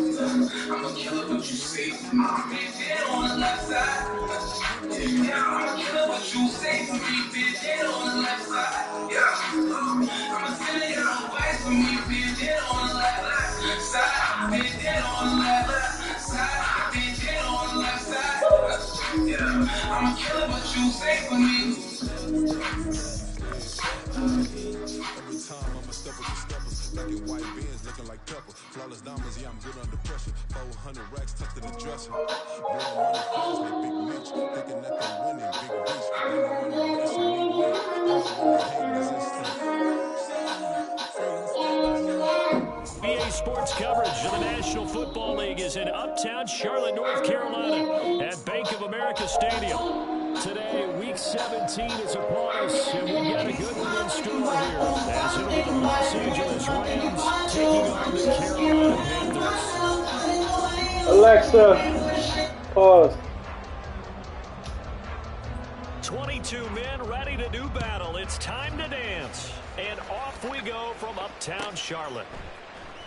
I'ma kill it what you say. Bitch, dead on the left side. Yeah, I'ma kill it what you say for me. Bitch, dead on the left side. Yeah, I'ma send it your way for me. Bitch, dead on the left side. Bitch, dead on the left side. Bitch, dead on the left side. Yeah, I'ma kill it what you say for me. Every time I'ma step with the steppers, back in white beans looking like pepper. Flawless diamonds, yeah, I'm good under pressure. 400 racks tucked in the dresser. Blowing money fast like Big Mitch, thinking that they winning Big Beach. They know I'm the best and me lit. All my really hating is instant. NBA sports coverage of the National Football League is in uptown Charlotte, North Carolina at Bank of America Stadium. Today, Week 17 is upon us, and we've got a good one in store here as it'll be the Los Angeles Rams taking on the Carolina Panthers. Alexa, pause. 22 men ready to do battle. It's time to dance. And off we go from uptown Charlotte.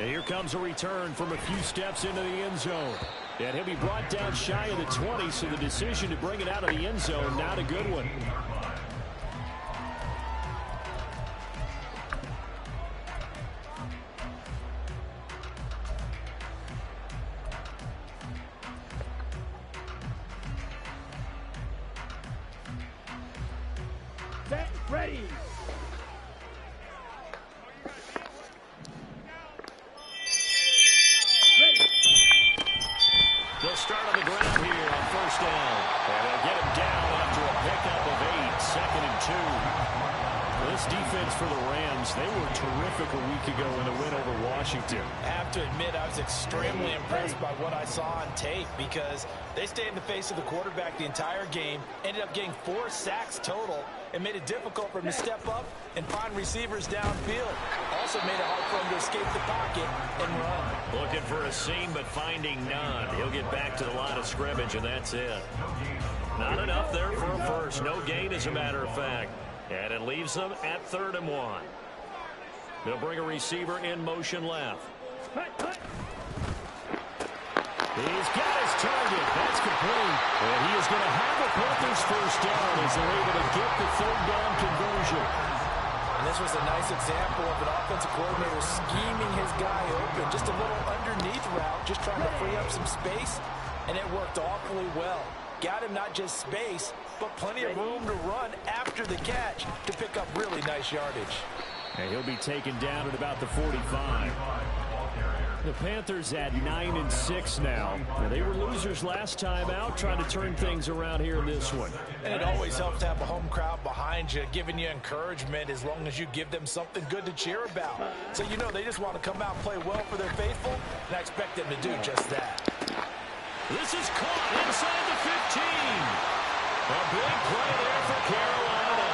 And here comes a return from a few steps into the end zone. And he'll be brought down shy of the 20, so the decision to bring it out of the end zone, not a good one. Set, ready. They'll start on the ground here on first down. And they'll get him down after a pickup of 8, 2nd and 2. This defense for the Rams, they were terrific a week ago in a win over Washington. I have to admit, I was extremely impressed by what I saw on tape because they stayed in the face of the quarterback the entire game, ended up getting 4 sacks total, and made it difficult for him to step up and find receivers downfield. Also made it hard for him to escape the pocket and run. Looking for a seam, but finding none. He'll get back to the line of scrimmage, and that's it. Not enough there for a first. No gain, as a matter of fact. And it leaves them at 3rd and 1. They'll bring a receiver in motion left. He's got his target. That's complete. And he is going to have the Panthers first down as they're able to get the 3rd down conversion. And this was a nice example of an offensive coordinator scheming his guy open. Just a little underneath route, just trying to free up some space. And it worked awfully well. Got him not just space, but plenty of room to run after the catch to pick up really nice yardage. And he'll be taken down at about the 45. The Panthers at 9-6 now. They were losers last time out, trying to turn things around here in this one. And it always helps to have a home crowd behind you, giving you encouragement as long as you give them something good to cheer about. So you know they just want to come out and play well for their faithful, and I expect them to do just that. This is caught inside the 15. A big play there for Carolina.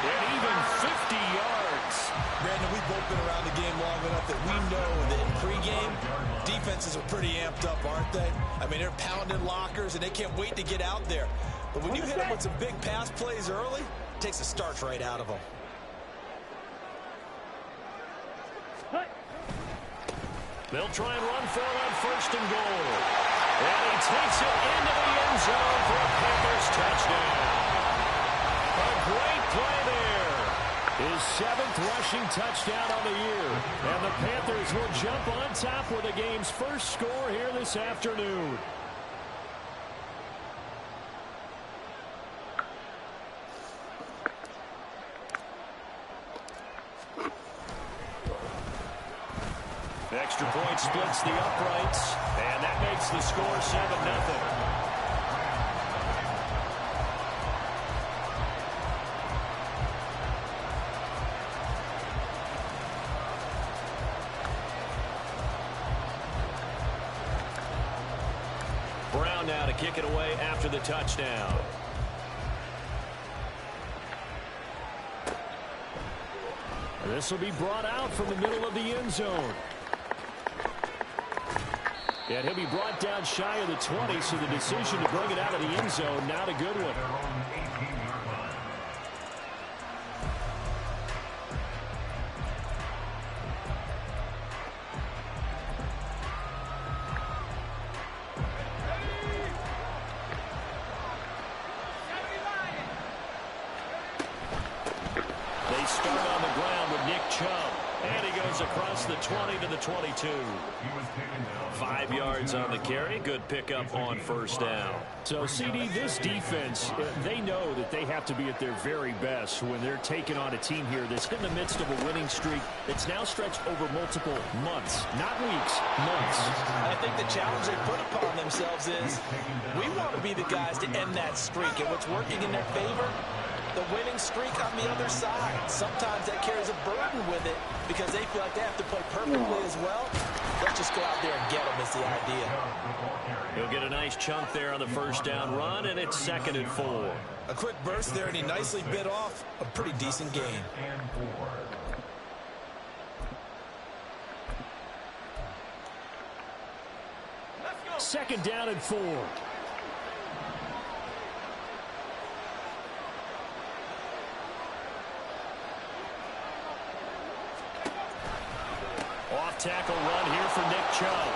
And even 50 yards. Brandon, we've both been around the game long enough that we know that in pregame, defenses are pretty amped up, aren't they? I mean, they're pounding lockers, and they can't wait to get out there. But when you hit them with some big pass plays early, it takes the starch right out of them. They'll try and run for it on 1st and goal. And he takes it into the end zone for a Panthers touchdown. A great play there. His 7th rushing touchdown on the year. And the Panthers will jump on top with the game's first score here this afternoon. Extra point splits the uprights, and that makes the score 7-0. Brown now to kick it away after the touchdown. This will be brought out from the middle of the end zone. And he'll be brought down shy of the 20, so the decision to bring it out of the end zone, not a good one. And he goes across the 20 to the 22. 5 yards on the carry. Good pickup on first down. So, CD, this defense, they know that they have to be at their very best when they're taking on a team here that's in the midst of a winning streak that's now stretched over multiple months, not weeks, months. I think the challenge they put upon themselves is we want to be the guys to end that streak, and what's working in their favor, the winning streak on the other side. Sometimes that carries a burden with it because they feel like they have to play perfectly as well. Let's just go out there and get them is the idea. He'll get a nice chunk there on the first down run, and it's 2nd and 4. A quick burst there, and he nicely bit off a pretty decent gain. Second down and 4. Off-tackle run here for Nick Chubb.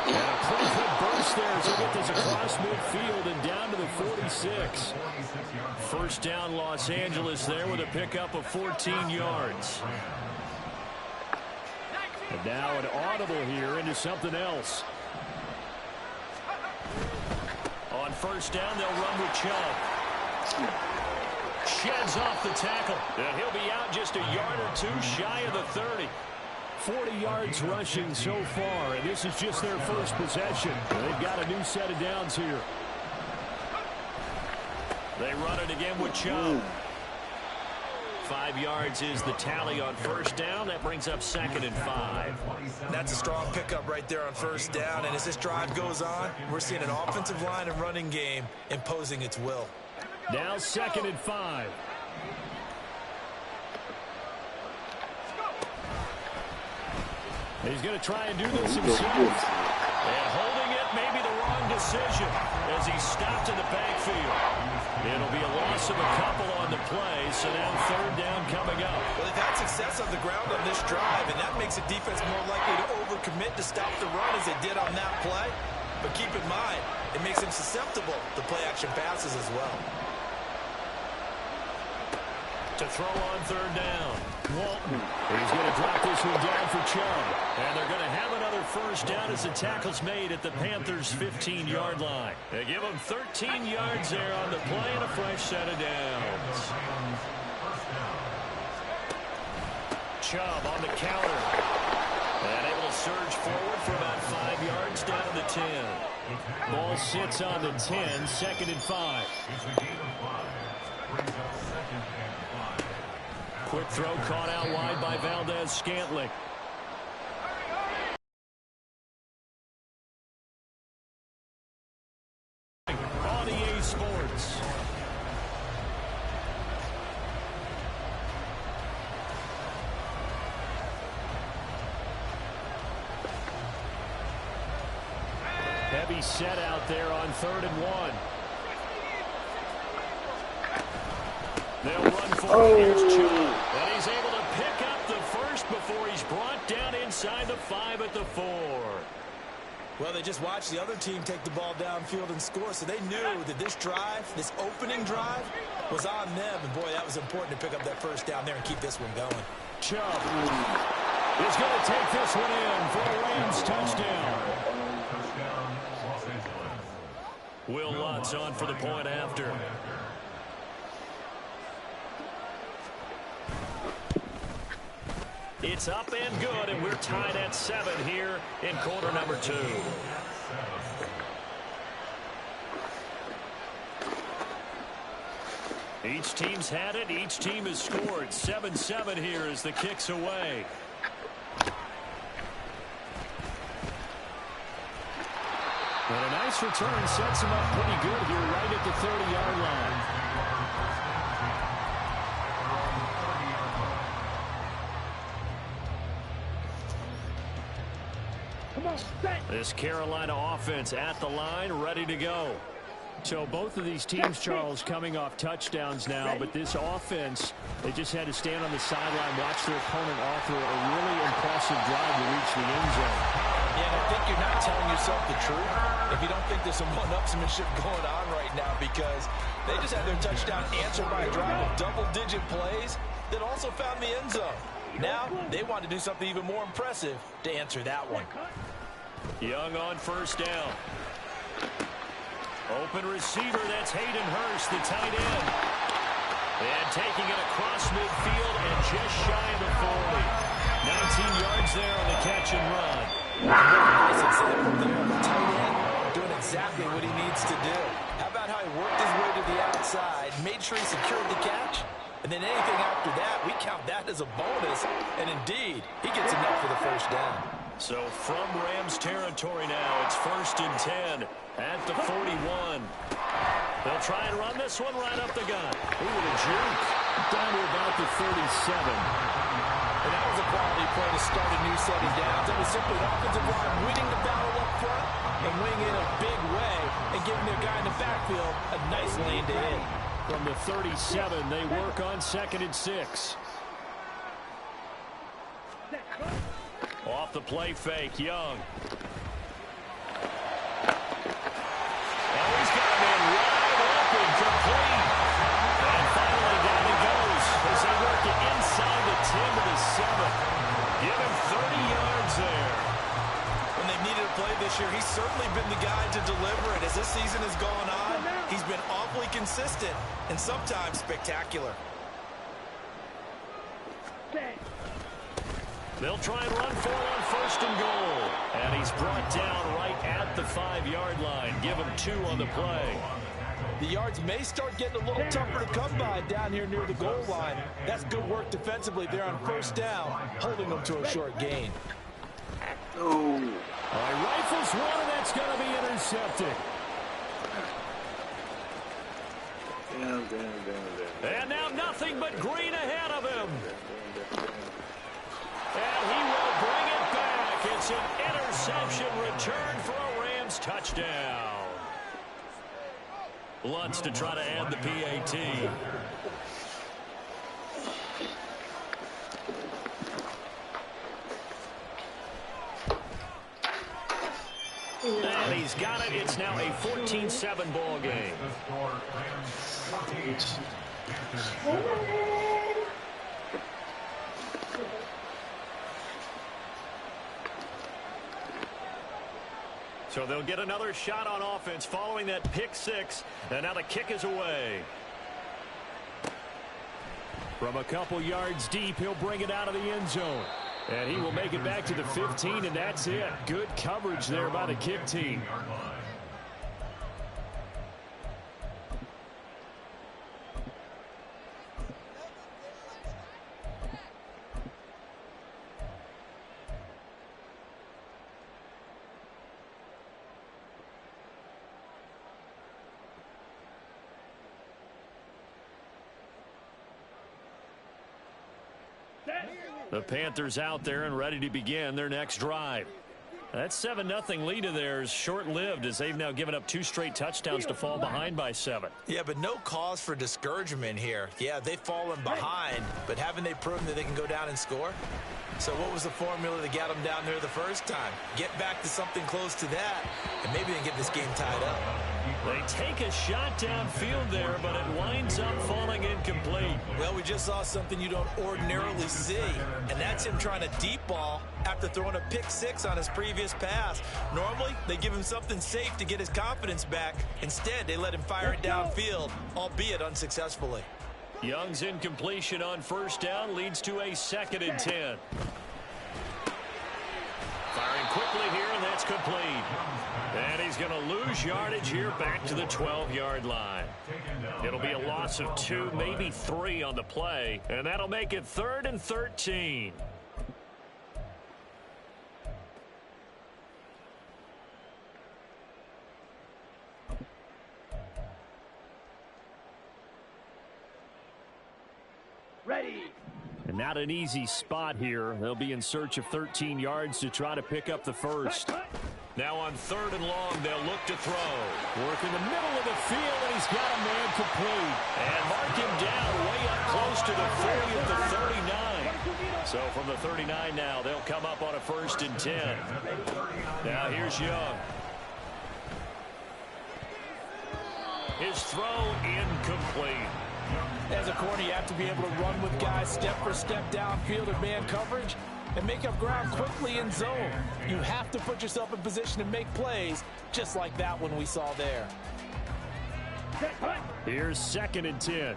And a pretty good burst there as he get this across midfield and down to the 46. First down Los Angeles there with a pickup of 14 yards. And now an audible here into something else. On first down, they'll run with Chubb. Sheds off the tackle. And he'll be out just a yard or two shy of the 30. 40 yards rushing so far, and this is just their first possession. They've got a new set of downs here. They run it again with Chubb. 5 yards is the tally on first down. That brings up 2nd and 5. That's a strong pickup right there on first down, and as this drive goes on, we're seeing an offensive line and running game imposing its will. Now 2nd and 5. He's going to try and do this himself. And holding it may be the wrong decision as he stopped in the backfield. It'll be a loss of a couple on the play, so now third down coming up. Well, they've had success on the ground on this drive, and that makes a defense more likely to overcommit to stop the run as they did on that play. But keep in mind, it makes them susceptible to play-action passes as well. To throw on third down. Walton. He's going to drop this one down for Chubb. And they're going to have another first down as the tackle's made at the Panthers' 15-yard line. They give them 13 yards there on the play and a fresh set of downs. Chubb on the counter. And able to surge forward for about 5 yards down to the 10. Ball sits on the 10, 2nd and 5. Quick throw caught out wide by Valdez-Scantling. On EA Sports. Heavy set out there on 3rd and 1. They'll run for it. Here's Chubb. And he's able to pick up the first before he's brought down inside the 5 at the 4. Well, they just watched the other team take the ball downfield and score, so they knew that this drive, this opening drive, was on them. And, boy, that was important to pick up that first down there and keep this one going. Chubb is going to take this one in for a Rams touchdown. Will Lutz on for the point after. It's up and good, and we're tied at 7 here in quarter number 2. Each team's had it. Each team has scored. 7-7 here as the kick's away. And a nice return sets him up pretty good here right at the 30-yard line. This Carolina offense at the line, ready to go. So both of these teams, Charles, coming off touchdowns now, but this offense, they just had to stand on the sideline, watch their opponent offer a really impressive drive to reach the end zone. Yeah, and I think you're not telling yourself the truth if you don't think there's some one-upsmanship going on right now, because they just had their touchdown answered by a drive of double-digit plays that also found the end zone. Now they want to do something even more impressive to answer that one. Young on first down. Open receiver, that's Hayden Hurst, the tight end. And taking it across midfield and just shy of the 40. 19 yards there on the catch and run. Nice example there of the tight end doing exactly what he needs to do. How about how he worked his way to the outside, made sure he secured the catch, and then anything after that, we count that as a bonus. And indeed, he gets enough for the first down. So from Rams territory now, it's 1st and 10 at the 41. They'll try and run this one right up the gut. Ooh, the juke down to about the 37. And that was a quality play to start a new set of downs. It was simply an offensive line winning the battle up front and winning in a big way and giving their guy in the backfield a nice lane to hit. From the 37, they work on 2nd and 6. Off the play fake, Young. And he's got a man wide open, complete. And finally down he goes as they work it inside the 10 to the 7. Give him 30 yards there. When they needed a play this year, he's certainly been the guy to deliver it. As this season has gone on, he's been awfully consistent and sometimes spectacular. They'll try and run for it on 1st and goal. And he's brought down right at the 5-yard line. Give him 2 on the play. The yards may start getting a little tougher to come by down here near the goal line. That's good work defensively there on 1st down, holding them to a short gain. Oh. Rifles one, and that's going to be intercepted. Damn. And now nothing but green ahead of him. And he will bring it back. It's an interception return for a Rams touchdown. Lutz to try to add the PAT. And he's got it. It's now a 14-7 ball game. So they'll get another shot on offense following that pick 6. And now the kick is away. From a couple yards deep, he'll bring it out of the end zone. And he will make it back to the 15, and that's it. Good coverage there by the kick team. The Panthers out there and ready to begin their next drive. That 7-0 lead of theirs short-lived as they've now given up 2 straight touchdowns to fall behind by 7. Yeah, but no cause for discouragement here. Yeah, they've fallen behind, but haven't they proven that they can go down and score? So what was the formula that got them down there the first time? Get back to something close to that, and maybe they can get this game tied up. They take a shot downfield there, but it winds up falling incomplete. Well, we just saw something you don't ordinarily see, and that's him trying to deep ball after throwing a pick 6 on his previous pass. Normally, they give him something safe to get his confidence back. Instead, they let him fire it downfield, albeit unsuccessfully. Young's incompletion on 1st down leads to a 2nd and 10. Firing quickly here, and that's complete. And he's going to lose yardage here back to the 12-yard line. It'll be a loss of 2, maybe 3 on the play, and that'll make it 3rd and 13. Ready. And not an easy spot here. They'll be in search of 13 yards to try to pick up the first. Now on 3rd and long, they'll look to throw. Work in the middle of the field, and he's got a man complete. And mark him down way up close to the 40 at the 39. So from the 39 now, they'll come up on a 1st and 10. Now here's Young. His throw incomplete. As a corner, you have to be able to run with guys step for step downfield or man coverage and make up ground quickly in zone. You have to put yourself in position to make plays, just like that one we saw there. Here's 2nd and 10.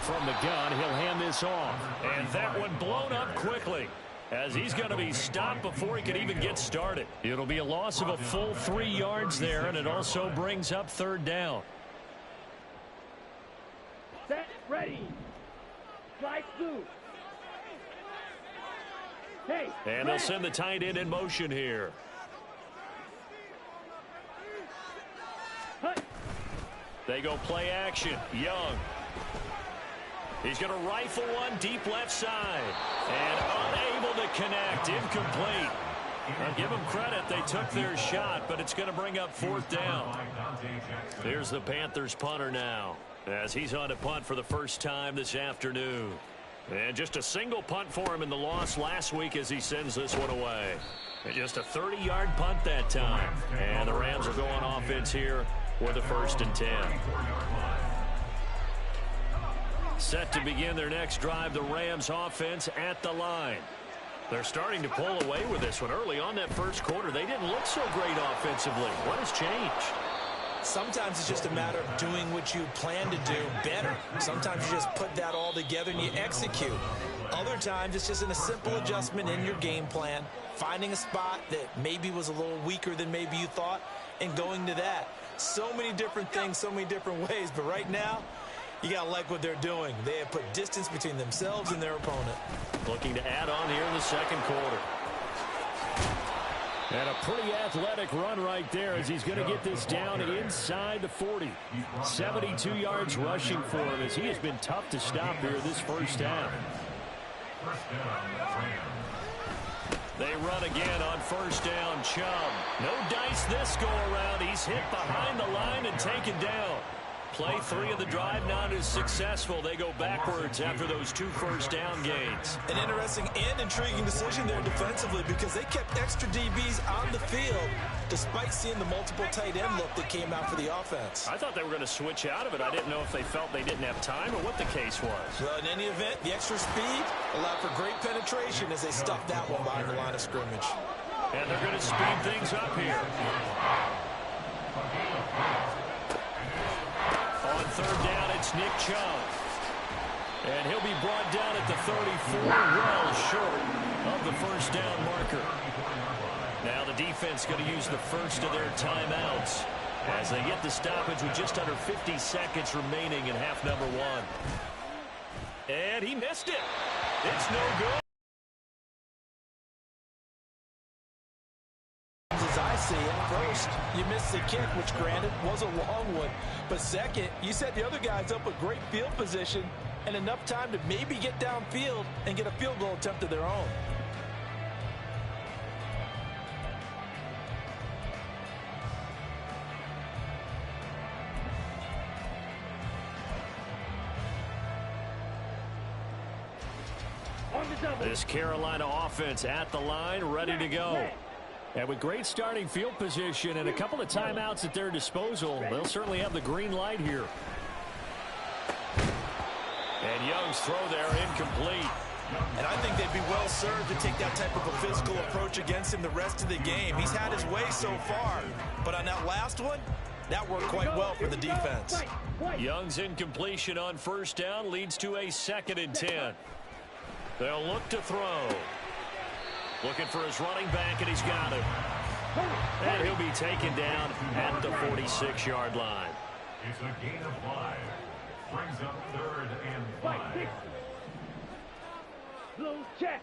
From the gun, he'll hand this off. And that one blown up quickly, as he's going to be stopped before he could even get started. It'll be a loss of a full 3 yards there, and it also brings up 3rd down. Set, ready. Slide through. Hey, and they'll send the tight end in motion here. They go play action. Young. He's going to rifle one deep left side. And unable to connect. Incomplete. I'll give them credit. They took their shot, but it's going to bring up 4th down. Here's the Panthers punter now, as he's on to punt for the first time this afternoon. And just a single punt for him in the loss last week as he sends this one away. And just a 30-yard punt that time. And the Rams are going offense here with a 1st and 10. Set to begin their next drive, the Rams offense at the line. They're starting to pull away with this one. Early on that first quarter, they didn't look so great offensively. What has changed? Sometimes it's just a matter of doing what you plan to do better. Sometimes you just put that all together and you execute. Other times it's just a simple adjustment in your game plan, finding a spot that maybe was a little weaker than maybe you thought, and going to that. So many different things, so many different ways, but right now, you got to like what they're doing. They have put distance between themselves and their opponent. Looking to add on here in the second quarter. And a pretty athletic run right there as he's going to get this down inside the 40. 72 yards rushing for him as he has been tough to stop here this first half. They run again on 1st down. Chubb. No dice this go around. He's hit behind the line and taken down. Play 3 of the drive not as successful. They go backwards after those 2 first down gains. An interesting and intriguing decision there defensively because they kept extra DBs on the field despite seeing the multiple tight end look that came out for the offense. I thought they were going to switch out of it. I didn't know if they felt they didn't have time or what the case was. Well, in any event, the extra speed allowed for great penetration as they stuffed that one behind the line of scrimmage. And they're going to speed things up here. On 3rd down, it's Nick Chubb. And he'll be brought down at the 34, well short of the 1st down marker. Now the defense going to use the first of their timeouts as they get the stoppage with just under 50 seconds remaining in half number 1. And he missed it. It's no good. As I see it, first, you missed the kick, which granted was a long one. But second, you set the other guys up with great field position and enough time to maybe get downfield and get a field goal attempt of their own. This Carolina offense at the line, ready to go. And with great starting field position and a couple of timeouts at their disposal, they'll certainly have the green light here. And Young's throw there incomplete. And I think they'd be well served to take that type of a physical approach against him the rest of the game. He's had his way so far, but on that last one, that worked quite well for the defense. Young's incompletion on 1st down leads to a 2nd and 10. They'll look to throw. Looking for his running back, and he's got him. And he'll be taken down at the 46-yard line. It's a gain of 5. Brings up 3rd and 5. Blue check.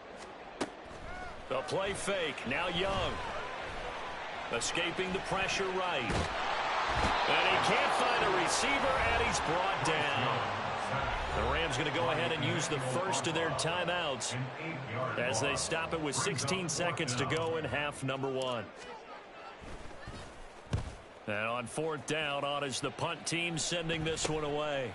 The play fake. Now Young. Escaping the pressure right. And he can't find a receiver, and he's brought down. The Rams going to go ahead and use the first of their timeouts as they stop it with 16 seconds to go in half number 1. And on 4th down, on is the punt team sending this one away.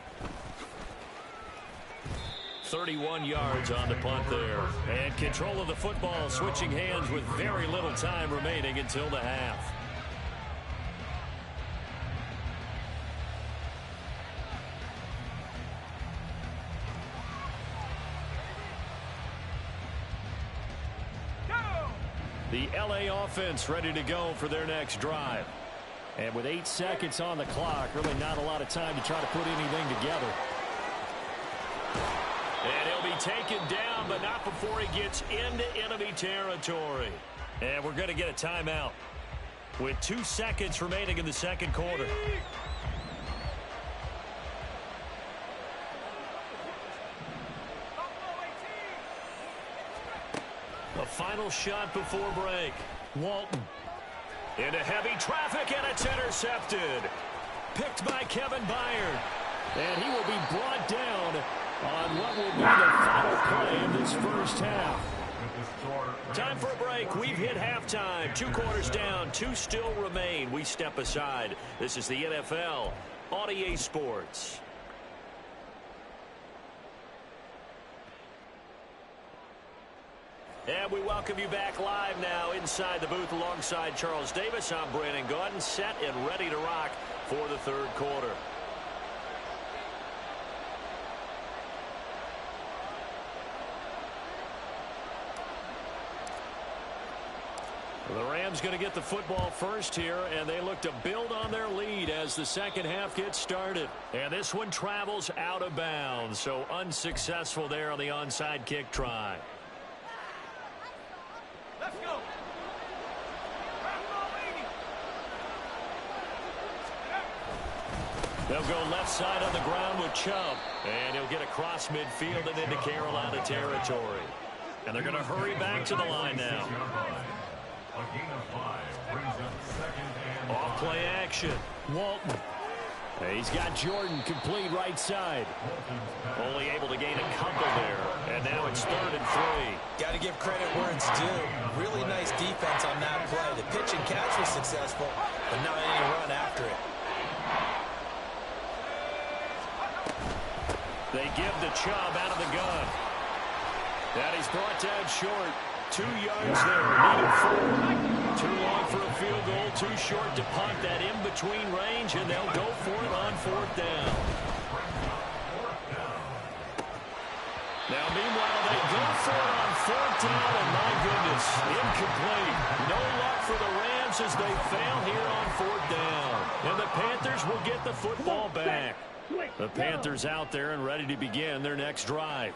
31 yards on the punt there. And control of the football switching hands with very little time remaining until the half. The LA offense ready to go for their next drive. And with 8 seconds on the clock, really not a lot of time to try to put anything together. And he'll be taken down, but not before he gets into enemy territory. And we're going to get a timeout with 2 seconds remaining in the second quarter. A final shot before break. Walton into heavy traffic, and it's intercepted. Picked by Kevin Byard. And he will be brought down on what will be the final play of this first half. Time for a break. We've hit halftime. 2 quarters down. 2 still remain. We step aside. This is the NFL on EA Sports. And we welcome you back live now inside the booth alongside Charles Davis. I'm Brandon Gaudin, set and ready to rock for the third quarter. The Rams going to get the football first here, and they look to build on their lead as the second half gets started. And this one travels out of bounds, so unsuccessful there on the onside kick try. Let's go. They'll go left side on the ground with Chubb, and he'll get across midfield and into Carolina territory. And they're going to hurry back to the line now. Off play action. Walton. He's got Jordan complete right side. Only able to gain a couple there. And now it's 3rd and 3. Got to give credit where it's due. Really nice defense on that play. The pitch and catch was successful, but not any run after it. They give the Chubb out of the gun. That he's brought down short. 2 yards there. Needed 4. Too long for a field goal. Too short to punt. That in-between range, and they'll go for it on 4th down. Now, meanwhile, they go for it on 4th down, and my goodness, incomplete. No luck for the Rams as they fail here on 4th down. And the Panthers will get the football back. The Panthers out there and ready to begin their next drive.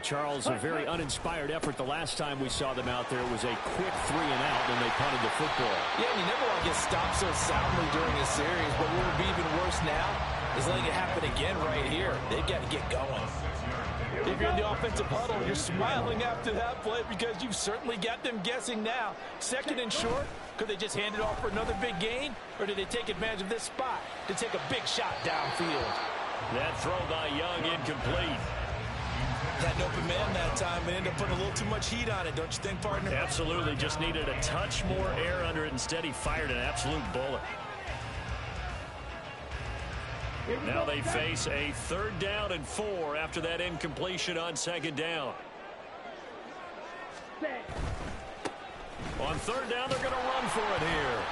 Charles, a very uninspired effort the last time we saw them out there. It was a quick 3 and out when they punted the football. Yeah, and you never want to get stopped so soundly during a series, but what would be even worse now is letting it happen again right here. They've got to get going. If you're in the offensive huddle, you're smiling after that play because you've certainly got them guessing now. 2nd and short, could they just hand it off for another big gain, or did they take advantage of this spot to take a big shot downfield? That throw by Young incomplete. Had an open man that time and ended up putting a little too much heat on it, don't you think, partner? Absolutely. Just needed a touch more air under it. Instead, he fired an absolute bullet. Now they face a 3rd down and 4 after that incompletion on 2nd down. On 3rd down, they're going to run for it here.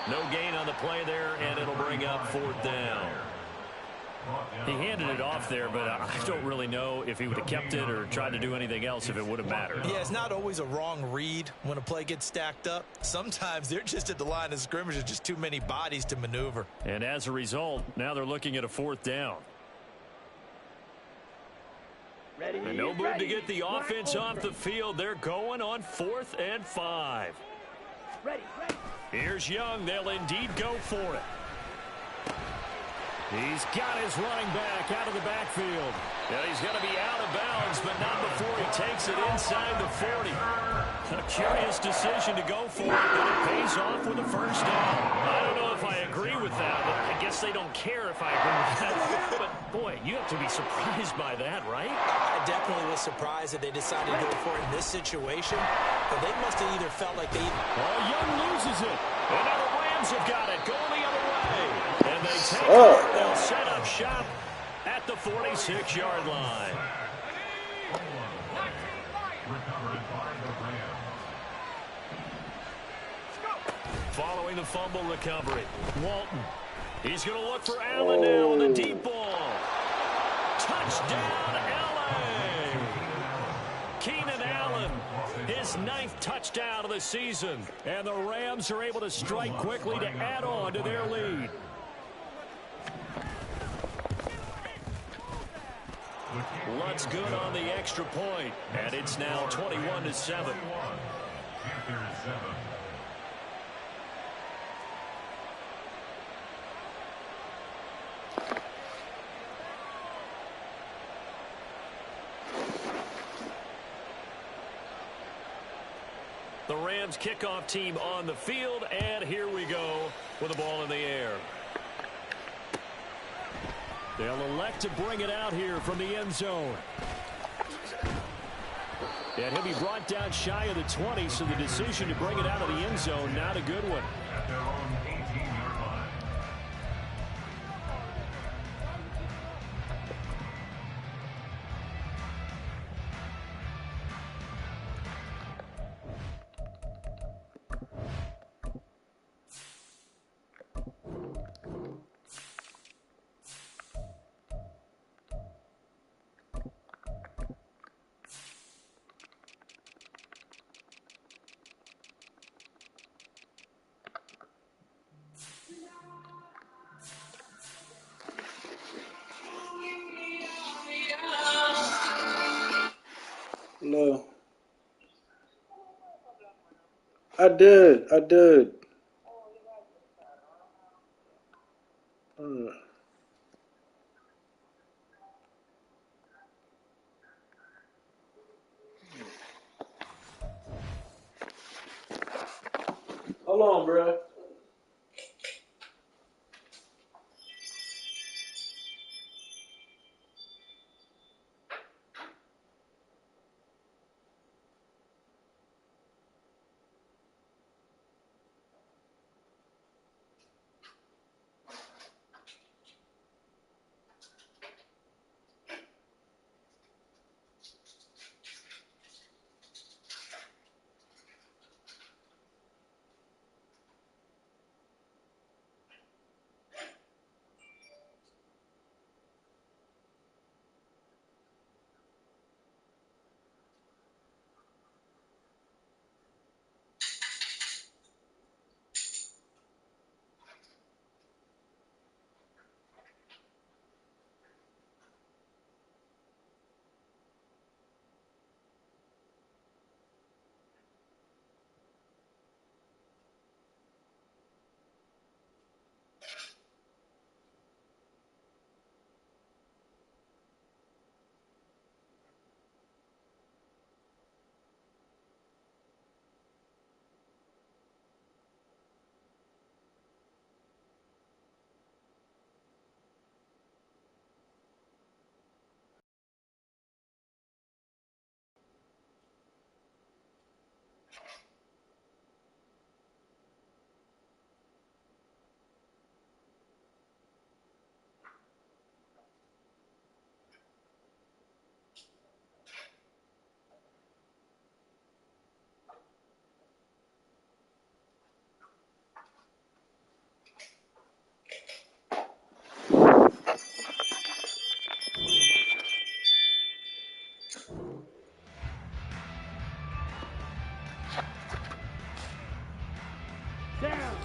No gain on the play there, and it'll bring up 4th down. He handed it off there, but I don't really know if he would have kept it or tried to do anything else if it would have mattered. Yeah, it's not always a wrong read when a play gets stacked up. Sometimes they're just at the line of scrimmage. There's just too many bodies to maneuver. And as a result, now they're looking at a 4th down. Ready, and no move to get the offense off the field. They're going on 4th and 5. Ready. Here's Young. They'll indeed go for it. He's got his running back out of the backfield. And he's going to be out of bounds, but not before he takes it inside the 40. A curious decision to go for it, but it pays off with a 1st down. I don't know if I agree with that, but I guess they don't care if I agree with that. But, boy, you have to be surprised by that, right? I definitely was surprised that they decided to go for it in this situation, but they must have either felt like they... Oh, Young loses it. And now the Rams have got it, going the other way. And they take it. They'll set up shop at the 46-yard line. Following the fumble recovery, Walton. He's going to look for Allen now with a deep ball. Touchdown, L.A. Keenan Allen, his 9th touchdown of the season. And the Rams are able to strike quickly to add on to their lead. Lutz good on the extra point. And it's now 21-7. The Rams kickoff team on the field, and here we go with the ball in the air. They'll elect to bring it out here from the end zone. And he'll be brought down shy of the 20, so the decision to bring it out of the end zone, not a good one. No. I did. Hold on, bro.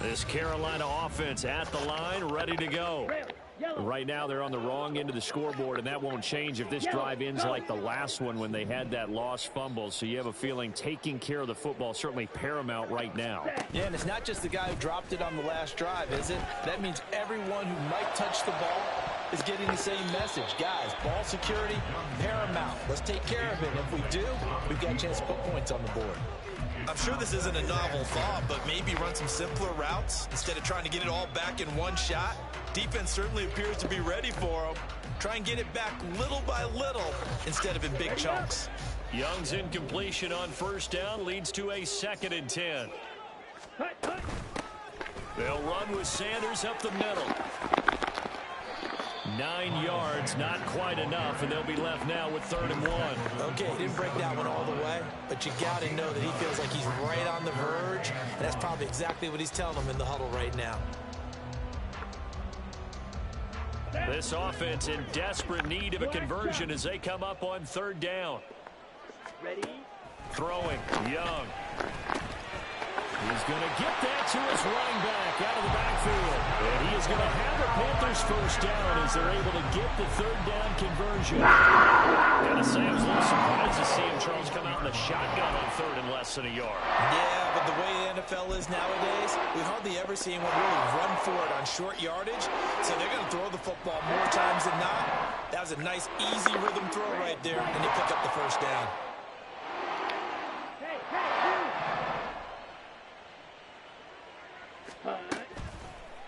This Carolina offense at the line, ready to go. Right now they're on the wrong end of the scoreboard, and that won't change if this drive ends like the last one when they had that lost fumble. So you have a feeling taking care of the football certainly paramount right now. Yeah, and it's not just the guy who dropped it on the last drive, is it? That means everyone who might touch the ball is getting the same message. Guys, ball security, paramount. Let's take care of it. And if we do, we've got a chance to put points on the board. I'm sure this isn't a novel thought, but maybe run some simpler routes instead of trying to get it all back in one shot. Defense certainly appears to be ready for them. Try and get it back little by little instead of in big chunks. Young's incompletion on first down leads to a 2nd and 10. They'll run with Sanders up the middle. 9 yards, not quite enough, and they'll be left now with 3rd and 1. Okay, he didn't break that one all the way, but you got to know that he feels like he's right on the verge, and that's probably exactly what he's telling them in the huddle right now. This offense in desperate need of a conversion as they come up on 3rd down. Ready? Throwing, Young. He's going to get that to his running back out of the backfield. And he is going to have the Panthers first down as they're able to get the third down conversion. Gotta say, I was a little surprised to see him, Charles, come out in the shotgun on third and less than a yard. Yeah, but the way the NFL is nowadays, we hardly ever see anyone really run for it on short yardage. So they're going to throw the football more times than not. That was a nice, easy rhythm throw right there, and they pick up the first down.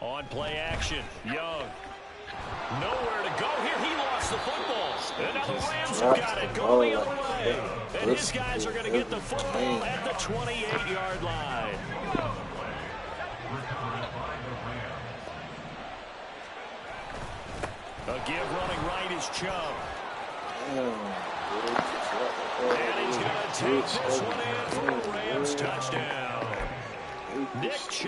On play action, Young. Nowhere to go here. He lost the football. And now the Rams have got it. Go the other way. And his guys are going to get the football at the 28-yard line. A give running right is Chubb. And he's going to take this one in for a Rams touchdown. Nick Chubb.